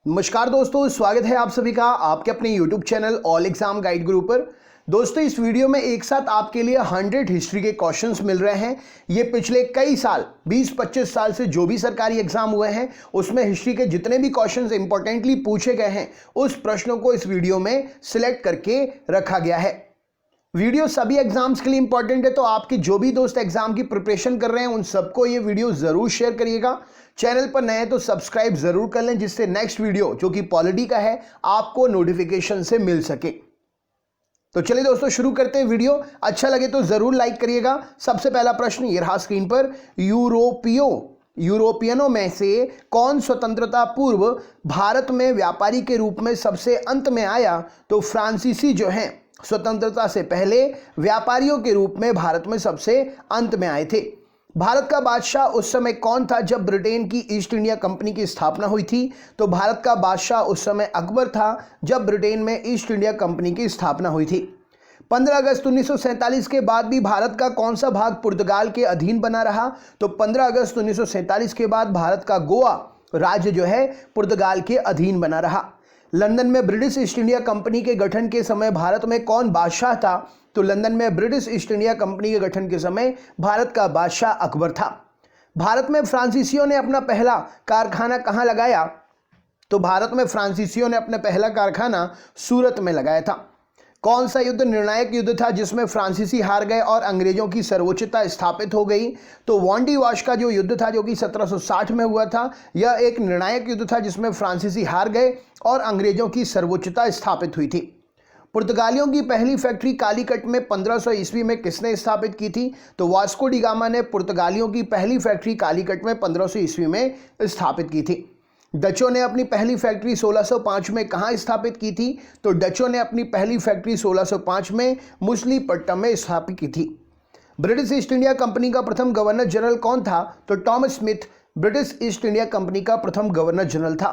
नमस्कार दोस्तों, स्वागत है आप सभी का आपके अपने YouTube channel all exam guide गुरु पर। दोस्तों, इस वीडियो में एक साथ आपके लिए 100 हिस्ट्री के क्वेश्चंस मिल रहे हैं। ये पिछले कई साल 20-25 साल से जो भी सरकारी एग्जाम हुए हैं उसमें हिस्ट्री के जितने भी क्वेश्चंस इंपॉर्टेंटली पूछे गए हैं उस प्रश्नों को इस वीडियो में सिलेक्ट करके रखा गया है। वीडियो सभी एग्जाम्स के लिए इंपॉर्टेंट है, तो आपके जो भी दोस्त एग्जाम की प्रिपरेशन कर रहे हैं उन सबको ये वीडियो जरूर शेयर करिएगा। चैनल पर नए हैं तो सब्सक्राइब जरूर कर लें, जिससे नेक्स्ट वीडियो जो कि पॉलिटी का है आपको नोटिफिकेशन से मिल सके। तो चलिए दोस्तों, शुरू करते हैं। वीडियो अच्छा लगे तो जरूर लाइक करिएगा। सबसे पहला प्रश्न ये रहा स्क्रीन पर, यूरोपियनों में से कौन स्वतंत्रता पूर्व भारत में व्यापारी के रूप में सबसे अंत में आया? तो फ्रांसीसी जो हैं स्वतंत्रता से पहले व्यापारियों के रूप में भारत में सबसे अंत में आए थे। भारत का बादशाह उस समय कौन था जब ब्रिटेन की ईस्ट इंडिया कंपनी की स्थापना हुई थी? तो भारत का बादशाह उस समय अकबर था जब ब्रिटेन में ईस्ट इंडिया कंपनी की स्थापना हुई थी। 15 अगस्त 1947 के बाद भी भारत का कौन सा भाग पुर्तगाल के अधीन बना रहा? तो 15 अगस्त 1947 के बाद भारत का गोवा राज्य जो है पुर्तगाल के अधीन बना रहा। लंदन में ब्रिटिश ईस्ट इंडिया कंपनी के गठन के समय भारत में कौन बादशाह था? तो लंदन में ब्रिटिश ईस्ट इंडिया कंपनी के गठन के समय भारत का बादशाह अकबर था। भारत में फ्रांसीसियों ने अपना पहला कारखाना कहाँ लगाया? तो भारत में फ्रांसीसियों ने अपना पहला कारखाना सूरत में लगाया था। कौन सा युद्ध निर्णायक युद्ध था जिसमें फ्रांसीसी हार गए और अंग्रेजों की सर्वोच्चता स्थापित हो गई? तो वांडी वॉश का जो युद्ध था जो कि 1760 में हुआ था, यह एक निर्णायक युद्ध था जिसमें फ्रांसीसी हार गए और अंग्रेजों की सर्वोच्चता स्थापित हुई थी। पुर्तगालियों की पहली फैक्ट्री कालीकट में 1500 ईस्वी में किसने स्थापित की थी? तो वास्को डी गामा ने पुर्तगालियों की पहली फैक्ट्री कालीकट में 1500 ईस्वी में स्थापित की थी। डचों ने अपनी पहली फैक्ट्री 1605 में कहाँ स्थापित की थी? तो डचों ने अपनी पहली फैक्ट्री 1605 में मुसलीपट्टम में स्थापित की थी। ब्रिटिश ईस्ट इंडिया कंपनी का प्रथम गवर्नर जनरल कौन था? तो Thomas Smith British east India company का प्रथम गवर्नर जनरल था।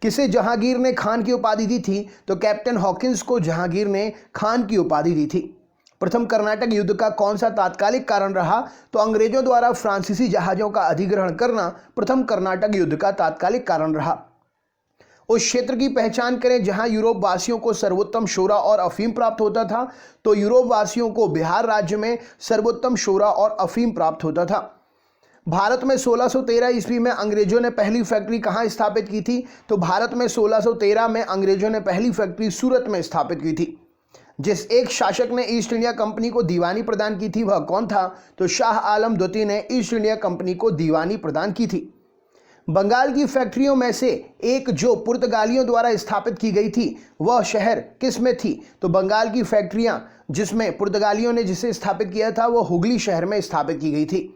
किसे जहांगीर ने खान की उपाधि दी थी? तो कैप्टन हॉकिंस को जहांगीर ने खान की उपाधि दी थी। प्रथम कर्नाटक युद्ध का कौन सा तात्कालिक कारण रहा? तो अंग्रेजों द्वारा फ्रांसीसी जहाजों का अधिग्रहण करना प्रथम कर्नाटक युद्ध का तात्कालिक कारण रहा। उस क्षेत्र की पहचान करें जहां यूरोप वासियों को सर्वोत्तम शोरा और अफीम प्राप्त होता था। तो यूरोप वासियों को बिहार राज्य में सर्वोत्तम शोरा और अफीम प्राप्त होता था। भारत में 1613 ईस्वी में अंग्रेजों ने पहली फैक्ट्री कहाँ स्थापित की थी? तो भारत में 1613 में अंग्रेजों ने पहली फैक्ट्री सूरत में स्थापित की थी। जिस एक शासक ने ईस्ट इंडिया कंपनी को दीवानी प्रदान की थी वह कौन था? तो शाह आलम द्वितीय ने ईस्ट इंडिया कंपनी को दीवानी प्रदान की थी। बंगाल की फैक्ट्रियों में से एक जो पुर्तगालियों द्वारा स्थापित की गई थी वह शहर किस में थी? तो बंगाल की फैक्ट्रियां जिसमें पुर्तगालियों ने जिसे स्थापित किया था वह हुगली शहर में स्थापित की गई थी।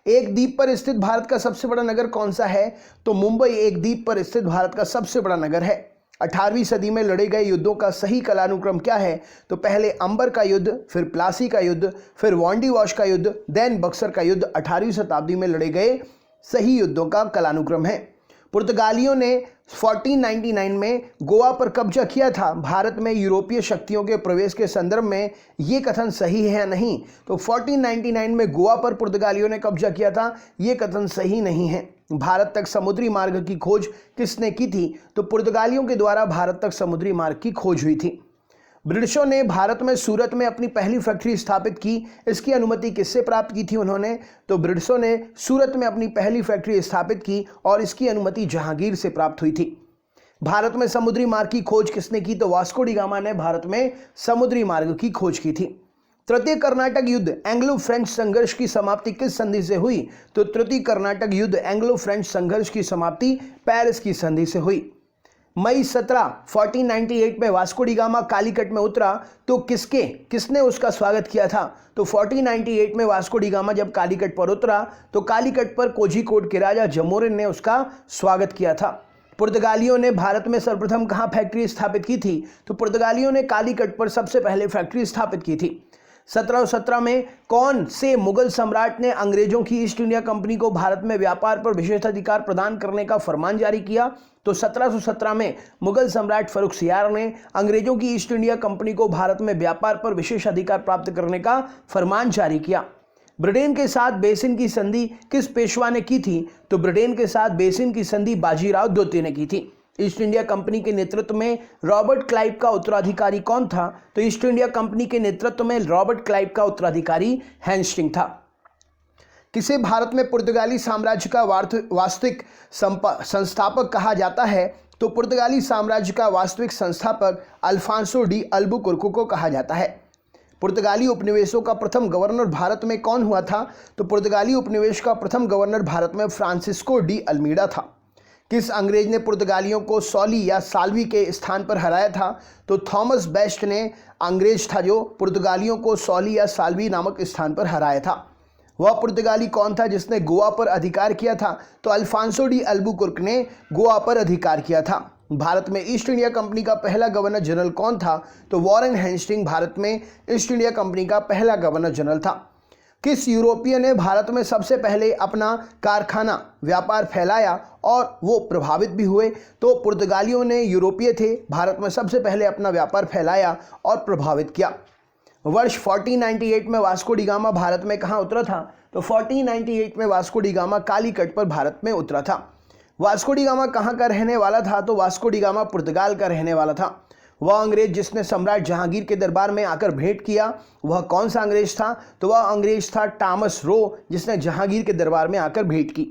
एक द्वीप पर स्थित भारत का सबसे बड़ा नगर कौन सा है? तो मुंबई एक द्वीप पर स्थित भारत का सबसे बड़ा नगर है। 18वीं सदी में लड़े गए युद्धों का सही कालानुक्रम क्या है? तो पहले अंबर का युद्ध, फिर प्लासी का युद्ध, फिर वांडी वॉश का युद्ध, देन बक्सर का युद्ध 18वीं शताब्दी में लड़े गए सही युद्धों का कालानुक्रम है। पुर्तगालियों ने 1499 में गोवा पर कब्जा किया था। भारत में यूरोपीय शक्तियों के प्रवेश के संदर्भ में ये कथन सही है या नहीं? तो 1499 में गोवा पर पुर्तगालियों ने कब्जा किया था, ये कथन सही नहीं है। भारत तक समुद्री मार्ग की खोज किसने की थी? तो पुर्तगालियों के द्वारा भारत तक समुद्री मार्ग की खोज हुई थी। ब्रिटिशों ने भारत में सूरत में अपनी पहली फैक्ट्री स्थापित की, इसकी अनुमति किससे प्राप्त की थी उन्होंने? तो ब्रिटिशों ने सूरत में अपनी पहली फैक्ट्री स्थापित की और इसकी अनुमति जहांगीर से प्राप्त हुई थी। भारत में समुद्री मार्ग की खोज किसने की? तो वास्को डी गामा ने भारत में समुद्री मार्ग की खोज की थी। तृतीय कर्नाटक युद्ध एंग्लो फ्रेंच संघर्ष की समाप्ति किस संधि से हुई? तो तृतीय कर्नाटक युद्ध एंग्लो फ्रेंच संघर्ष की समाप्ति पेरिस की संधि से हुई। मई 17, 1498 में वास्को डी गामा कालीकट में उतरा तो किसने उसका स्वागत किया था? तो 1498 में वास्को डी गामा जब कालीकट पर उतरा तो कालीकट पर कोझिकोड के राजा जमोरिन ने उसका स्वागत किया था। पुर्तगालियों ने भारत में सर्वप्रथम कहाँ फैक्ट्री स्थापित की थी? तो पुर्तगालियों ने कालीकट पर सबसे पहले फैक्ट्री स्थापित की थी। 1717 में कौन से मुगल सम्राट ने अंग्रेजों की ईस्ट इंडिया कंपनी को भारत में व्यापार पर विशेषाधिकार प्रदान करने का फरमान जारी किया? तो 1717 में मुगल सम्राट फर्रुखसियार ने अंग्रेजों की ईस्ट इंडिया कंपनी को भारत में व्यापार पर विशेष अधिकार प्राप्त करने का फरमान जारी किया। ब्रिटेन के साथ बेसिन की संधि किस पेशवा ने की थी? तो ब्रिटेन के साथ बेसिन की संधि बाजीराव द्वितीय ने की थी। ईस्ट इंडिया कंपनी के नेतृत्व में रॉबर्ट क्लाइव का उत्तराधिकारी कौन था? तो ईस्ट इंडिया कंपनी के नेतृत्व में रॉबर्ट क्लाइव का उत्तराधिकारी हेस्टिंग था। किसे भारत में पुर्तगाली साम्राज्य का वास्तविक संस्थापक कहा जाता है? तो पुर्तगाली साम्राज्य का वास्तविक संस्थापक अल्फांसो डी अल्बुकुर्क को कहा जाता है। पुर्तगाली उपनिवेशों का प्रथम गवर्नर भारत में कौन हुआ था? तो पुर्तगाली उपनिवेश का प्रथम गवर्नर भारत में फ्रांसिस्को डी अल्मीडा था। किस अंग्रेज ने पुर्तगालियों को सॉली या साल्वी के स्थान पर हराया था? तो थॉमस बेस्ट ने अंग्रेज था जो पुर्तगालियों को सॉली या साल्वी नामक स्थान पर हराया था। वह पुर्तगाली कौन था जिसने गोवा पर अधिकार किया था? तो अल्फांसो डी अल्बुकुर्क ने गोवा पर अधिकार किया था। भारत में ईस्ट इंडिया कंपनी का पहला गवर्नर जनरल कौन था? तो वॉरेन हेस्टिंग भारत में ईस्ट इंडिया कंपनी का पहला गवर्नर जनरल था। किस यूरोपीय ने भारत में सबसे पहले अपना कारखाना व्यापार फैलाया और वो प्रभावित भी हुए? तो पुर्तगालियों ने, यूरोपीय थे, भारत में सबसे पहले अपना व्यापार फैलाया और प्रभावित किया। वर्ष 1498 में वास्को डी गामा भारत में कहाँ उतरा था? तो 1498 में वास्को डी गामा कालीकट पर भारत में उतरा था। वास्को डी गामा कहाँ का रहने वाला था? तो वास्को डी गामा पुर्तगाल का रहने वाला था। वह अंग्रेज जिसने सम्राट जहांगीर के दरबार में आकर भेंट किया, वह कौन सा अंग्रेज था? तो वह अंग्रेज था टॉमस रो, जिसने जहांगीर के दरबार में आकर भेंट की।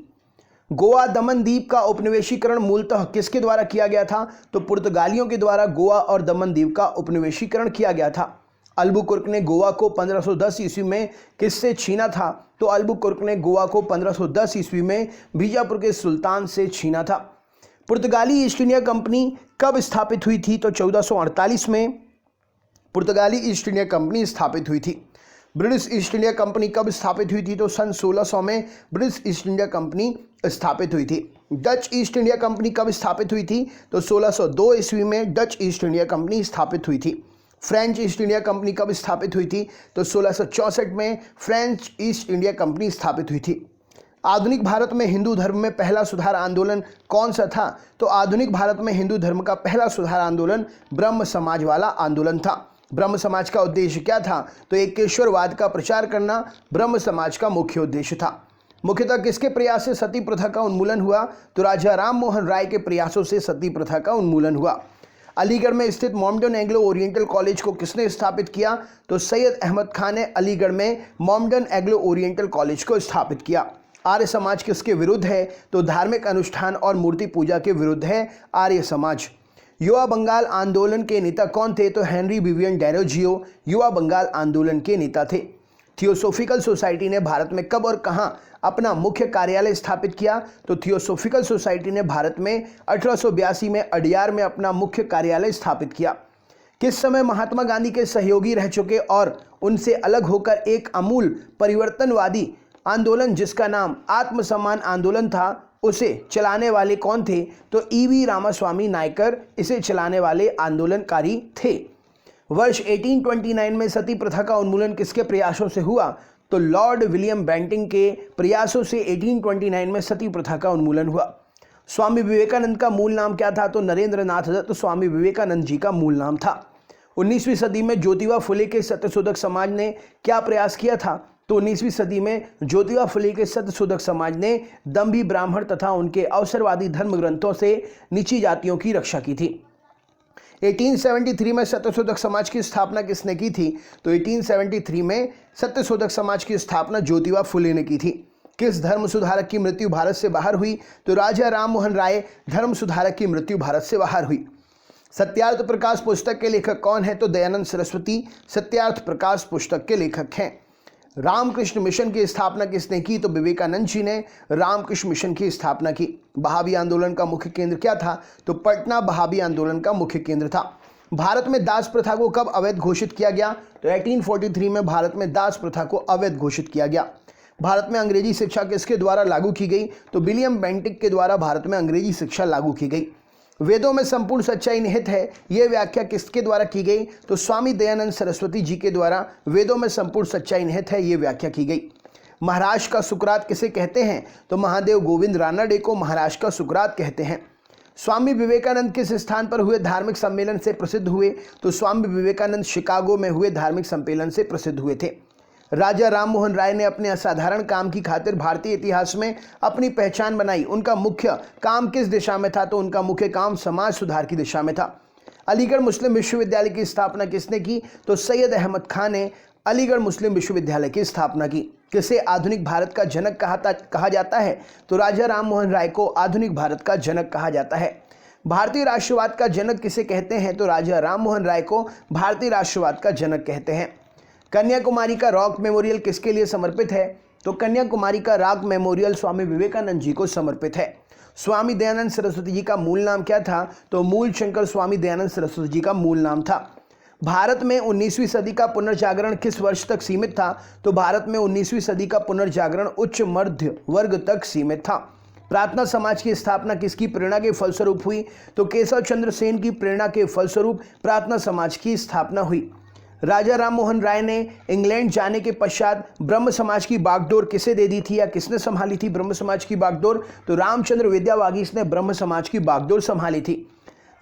गोवा दमन द्वीप का उपनिवेशीकरण मूलतः किसके द्वारा किया गया था? तो पुर्तगालियों के द्वारा गोवा और दमन द्वीप का उपनिवेशीकरण किया गया था। अल्बुकुर्क ने गोवा को 1510 ईस्वी में किससे छीना था? तो अल्बुकुर्क ने गोवा को 1510 ईस्वी में बीजापुर के सुल्तान से छीना था। पुर्तगाली ईस्ट इंडिया कंपनी कब स्थापित हुई थी? तो 1448 में पुर्तगाली ईस्ट इंडिया कंपनी स्थापित हुई थी। ब्रिटिश ईस्ट इंडिया कंपनी कब स्थापित हुई थी? तो सन 1600 में ब्रिटिश ईस्ट इंडिया कंपनी स्थापित हुई थी। डच ईस्ट इंडिया कंपनी कब स्थापित हुई थी? तो 1602 ईस्वी में डच ईस्ट इंडिया कंपनी स्थापित हुई थी। फ्रेंच ईस्ट इंडिया कंपनी कब स्थापित हुई थी? तो 1664 में फ्रेंच ईस्ट इंडिया कंपनी स्थापित हुई थी। आधुनिक भारत में हिंदू धर्म में पहला सुधार आंदोलन कौन सा था? तो आधुनिक भारत में हिंदू धर्म का पहला सुधार आंदोलन ब्रह्म समाज वाला आंदोलन था। ब्रह्म समाज का उद्देश्य क्या था? तो एकेश्वरवाद का प्रचार करना ब्रह्म समाज का मुख्य उद्देश्य था। मुख्यतः किसके प्रयास से सती प्रथा का उन्मूलन हुआ? तो राजा राम मोहन राय के प्रयासों से सती प्रथा का उन्मूलन हुआ। अलीगढ़ में स्थित मॉम्डन एंग्लो ओरिएंटल कॉलेज को किसने स्थापित किया? तो सैयद अहमद खान ने अलीगढ़ में मॉम्डन एंग्लो ओरिएंटल कॉलेज को स्थापित किया। आर्य समाज किसके विरुद्ध है? तो धार्मिक अनुष्ठान और मूर्ति पूजा के विरुद्ध है आर्य समाज। युवा बंगाल आंदोलन के नेता कौन थे? तो हेनरी विवियन डेरोजियो युवा बंगाल आंदोलन के नेता थे। थियोसोफिकल सोसाइटी ने भारत में कब और कहां अपना मुख्य कार्यालय स्थापित किया? तो थियोसोफिकल सोसाइटी ने भारत में 1882 में अडियार में अपना मुख्य कार्यालय स्थापित किया। किस समय महात्मा गांधी के सहयोगी रह चुके और उनसे अलग होकर एक आमूल परिवर्तनवादी आंदोलन जिसका नाम आत्मसम्मान आंदोलन था, उसे चलाने वाले कौन थे? तो ईवी रामास्वामी नायकर इसे चलाने वाले आंदोलनकारी थे। वर्ष 1829 में सती प्रथा का उन्मूलन किसके प्रयासों से हुआ? तो लॉर्ड विलियम बेंटिंग के प्रयासों से 1829 में सती प्रथा का उन्मूलन हुआ। स्वामी विवेकानंद का मूल नाम क्या था? तो नरेंद्र नाथ दत्त स्वामी विवेकानंद जी का मूल नाम था। 19वीं सदी में ज्योतिबा फुले के सत्यशोधक समाज ने क्या प्रयास किया था? तो 19वीं सदी में ज्योतिबा फुले के सत्यशोधक समाज ने दंभी ब्राह्मण तथा उनके अवसरवादी धर्म ग्रंथों से नीची जातियों की रक्षा की थी। 1873 में सत्यशोधक समाज की स्थापना किसने की थी? तो 1873 में सत्यशोधक समाज की स्थापना ज्योतिबा फुले ने की थी। किस धर्म सुधारक की मृत्यु भारत से बाहर हुई? तो राजा राम मोहन राय धर्म सुधारक की मृत्यु भारत से बाहर हुई। सत्यार्थ प्रकाश पुस्तक के लेखक कौन है? तो दयानंद सरस्वती सत्यार्थ प्रकाश पुस्तक के लेखक हैं। रामकृष्ण मिशन की स्थापना किसने की? तो विवेकानंद जी ने रामकृष्ण मिशन की स्थापना की। बहावी आंदोलन का मुख्य केंद्र क्या था? तो पटना बहावी आंदोलन का मुख्य केंद्र था। भारत में दास प्रथा को कब अवैध घोषित किया गया? तो 1843 में भारत में दास प्रथा को अवैध घोषित किया गया। भारत में अंग्रेजी शिक्षा किसके द्वारा लागू की गई? तो विलियम बेंटिक के द्वारा भारत में अंग्रेजी शिक्षा लागू की गई। वेदों में संपूर्ण सच्चाई निहित है, यह व्याख्या किसके द्वारा की गई? तो स्वामी दयानंद सरस्वती जी के द्वारा वेदों में संपूर्ण सच्चाई निहित है, यह व्याख्या की गई। महाराष्ट्र का सुकरात किसे कहते हैं? तो महादेव गोविंद रानडे को महाराष्ट्र का सुकरात कहते हैं। स्वामी विवेकानंद किस स्थान पर हुए धार्मिक सम्मेलन से प्रसिद्ध हुए? तो स्वामी विवेकानंद शिकागो में हुए धार्मिक सम्मेलन से प्रसिद्ध हुए थे। राजा राम मोहन राय ने अपने असाधारण काम की खातिर भारतीय इतिहास में अपनी पहचान बनाई। उनका मुख्य काम किस दिशा में था? तो उनका मुख्य काम समाज सुधार की दिशा में था। अलीगढ़ मुस्लिम विश्वविद्यालय की स्थापना किसने की? तो सैयद अहमद खान ने अलीगढ़ मुस्लिम विश्वविद्यालय की स्थापना की। किसे आधुनिक भारत का जनक कहा जाता है? तो राजा राम मोहन राय को आधुनिक भारत का जनक कहा जाता है। भारतीय राष्ट्रवाद का जनक किसे कहते हैं? तो राजा राम मोहन राय को भारतीय राष्ट्रवाद का जनक कहते हैं। कन्याकुमारी का रॉक मेमोरियल किसके लिए समर्पित है? तो कन्याकुमारी का रॉक मेमोरियल स्वामी विवेकानंद जी को समर्पित है। स्वामी दयानंद सरस्वती जी का मूल नाम क्या था? तो मूल शंकर स्वामी दयानंद सरस्वती जी का मूल नाम था। भारत में 19वीं सदी का पुनर्जागरण किस वर्ष तक सीमित था? तो भारत में 19वीं सदी का पुनर्जागरण उच्च मध्य वर्ग तक सीमित था। प्रार्थना समाज की स्थापना किसकी प्रेरणा के फलस्वरूप हुई? तो केशव चंद्र सेन की प्रेरणा के फलस्वरूप प्रार्थना समाज की स्थापना हुई। राजा राम मोहन राय ने इंग्लैंड जाने के पश्चात ब्रह्म समाज की बागडोर किसे दे दी थी या किसने संभाली थी ब्रह्म समाज की बागडोर? तो रामचंद्र विद्यावागीश ने ब्रह्म समाज की बागडोर संभाली थी।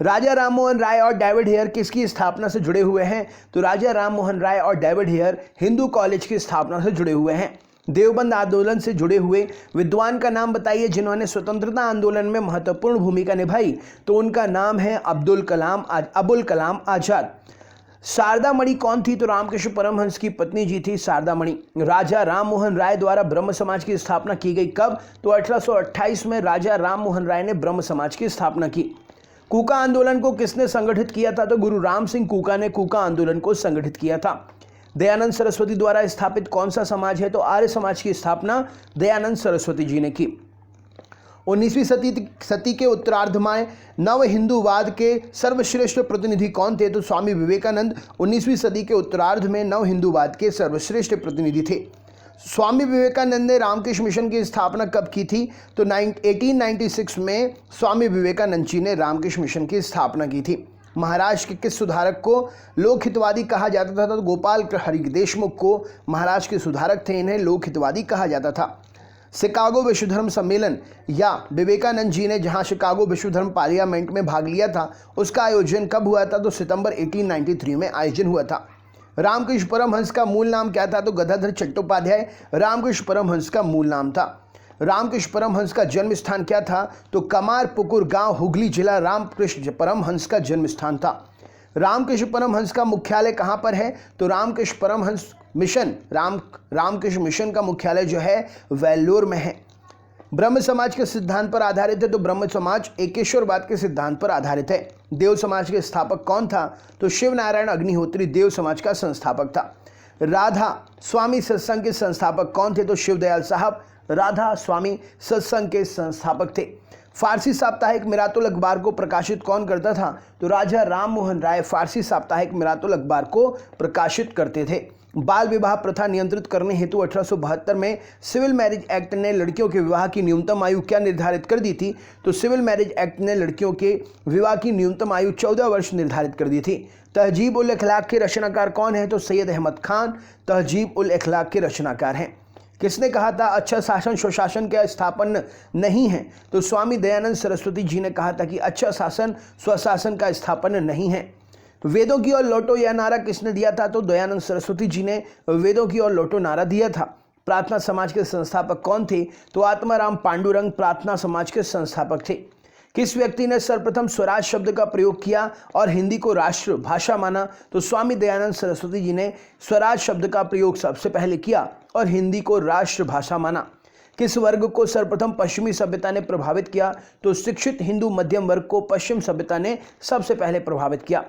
राजा राम मोहन राय और डेविड हेयर किसकी स्थापना से जुड़े हुए हैं? तो राजा राम मोहन राय और डेविड हेयर हिंदू कॉलेज की स्थापना से जुड़े हुए हैं। देवबंद आंदोलन से जुड़े हुए विद्वान का नाम बताइए जिन्होंने स्वतंत्रता आंदोलन में महत्वपूर्ण भूमिका निभाई। तो उनका नाम है अबुल कलाम आजाद। शारदा मणि कौन थी? तो रामकृष्ण परमहंस की पत्नी जी थी शारदा मणि। राजा राम मोहन राय द्वारा ब्रह्म समाज की स्थापना की गई कब? तो 1828 में राजा राम मोहन राय ने ब्रह्म समाज की स्थापना की। कूका आंदोलन को किसने संगठित किया था? तो गुरु राम सिंह कूका ने कूका आंदोलन को संगठित किया था। दयानंद सरस्वती द्वारा स्थापित कौन सा समाज है? तो आर्य समाज की स्थापना दयानंद सरस्वती जी ने की। 19वीं सदी के उत्तरार्ध में नव हिंदूवाद के सर्वश्रेष्ठ प्रतिनिधि कौन थे? तो स्वामी विवेकानंद 19वीं सदी के उत्तरार्ध में नव हिंदूवाद के सर्वश्रेष्ठ प्रतिनिधि थे। स्वामी विवेकानंद ने रामकृष्ण मिशन की स्थापना कब की थी? तो 1896 में स्वामी विवेकानंद जी ने रामकृष्ण मिशन की स्थापना की थी। महाराष्ट्र के किस सुधारक को लोकहितवादी कहा जाता था? तो गोपाल हरि देशमुख को महाराष्ट्र के सुधारक थे, इन्हें लोकहितवादी कहा जाता था। शिकागो विश्व धर्म सम्मेलन या विवेकानंद जी ने जहां शिकागो विश्व धर्म पार्लियामेंट में भाग लिया था उसका आयोजन कब हुआ था? तो सितंबर 1893 में आयोजन हुआ था। रामकृष्ण परमहंस का मूल नाम क्या था? तो गदाधर चट्टोपाध्याय रामकृष्ण परमहंस का मूल नाम था। रामकृष्ण परमहंस का जन्म स्थान क्या था? तो कमारपुकुर गांव हुगली जिला रामकृष्ण परमहंस का जन्म स्थान था। रामकृष्ण परमहंस का मुख्यालय कहां पर है? तो रामकृष्ण परमहंस मिशन रामकृष्ण मिशन का मुख्यालय जो है वेल्लोर में है। ब्रह्म समाज के सिद्धांत पर आधारित है। तो ब्रह्म समाज एकेश्वरवाद के सिद्धांत पर आधारित है। देव समाज के स्थापक कौन था? तो शिव नारायण अग्निहोत्री देव समाज का संस्थापक था। राधा स्वामी सत्संग के संस्थापक कौन थे? तो शिवदयाल साहब राधा स्वामी सत्संग के संस्थापक थे। फारसी साप्ताहिक मिरातुल अखबार को प्रकाशित कौन करता था? तो राजा राम मोहन राय फारसी साप्ताहिक मिरातुल अखबार को प्रकाशित करते थे। बाल विवाह प्रथा नियंत्रित करने हेतु 1872 में सिविल मैरिज एक्ट ने लड़कियों के विवाह की न्यूनतम आयु क्या निर्धारित कर दी थी? तो सिविल मैरिज एक्ट ने लड़कियों के विवाह की न्यूनतम आयु 14 वर्ष निर्धारित कर दी थी। तहजीब उल अखलाक के रचनाकार कौन है? तो सैयद अहमद खान तहजीब उल अखलाक के रचनाकार हैं। किसने कहा था अच्छा शासन स्वशासन का स्थापन नहीं है? तो स्वामी दयानंद सरस्वती जी ने कहा था कि अच्छा शासन स्वशासन का स्थापन नहीं है। वेदों की ओर लौटो यह नारा किसने दिया था? तो दयानंद सरस्वती जी ने वेदों की ओर लौटो नारा दिया था। प्रार्थना समाज के संस्थापक कौन थे? तो आत्माराम पांडुरंग प्रार्थना समाज के संस्थापक थे। किस व्यक्ति ने सर्वप्रथम स्वराज शब्द का प्रयोग किया और हिंदी को राष्ट्र भाषा माना? तो स्वामी दयानंद सरस्वती जी ने स्वराज शब्द का प्रयोग सबसे पहले किया और हिंदी को राष्ट्र भाषा माना। किस वर्ग को सर्वप्रथम पश्चिमी सभ्यता ने प्रभावित किया? तो शिक्षित हिंदू मध्यम वर्ग को पश्चिम सभ्यता ने सबसे पहले प्रभावित किया।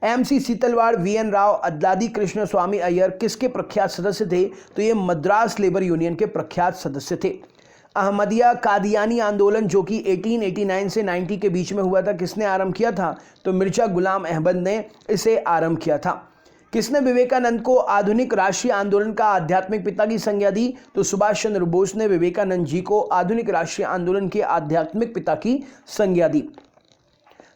MC सीतलवाड़, VN राव, अद्लादी कृष्ण स्वामी अय्यर किसके प्रख्यात सदस्य थे? तो ये मद्रास लेबर यूनियन के प्रख्यात सदस्य थे। अहमदिया कादियानी आंदोलन जो कि 1889 से 90 के बीच में हुआ था किसने आरंभ किया था? तो मिर्जा गुलाम अहमद ने इसे आरंभ किया था। किसने विवेकानंद को आधुनिक राष्ट्रीय आंदोलन का आध्यात्मिक पिता की संज्ञा दी? तो सुभाष चंद्र बोस ने विवेकानंद जी को आधुनिक राष्ट्रीय आंदोलन के आध्यात्मिक पिता की संज्ञा दी।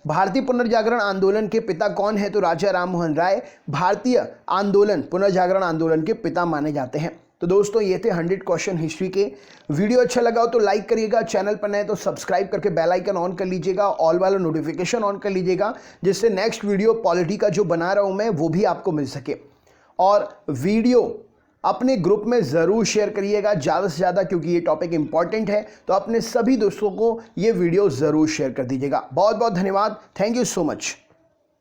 भारतीय पुनर्जागरण आंदोलन के पिता कौन है? तो राजा राम मोहन राय भारतीय पुनर्जागरण आंदोलन के पिता माने जाते हैं। तो दोस्तों ये थे 100 क्वेश्चन हिस्ट्री के। वीडियो अच्छा लगा हो तो लाइक करिएगा, चैनल पर नए तो सब्सक्राइब करके बेल आइकन ऑन कर लीजिएगा, ऑल वाला नोटिफिकेशन ऑन कर लीजिएगा, जिससे नेक्स्ट वीडियो पॉलिटी का जो बना रहा हूँ मैं वो भी आपको मिल सके। और वीडियो अपने ग्रुप में ज़रूर शेयर करिएगा ज़्यादा से ज़्यादा, क्योंकि ये टॉपिक इंपॉर्टेंट है। तो अपने सभी दोस्तों को ये वीडियो ज़रूर शेयर कर दीजिएगा। बहुत बहुत धन्यवाद। Thank you so much.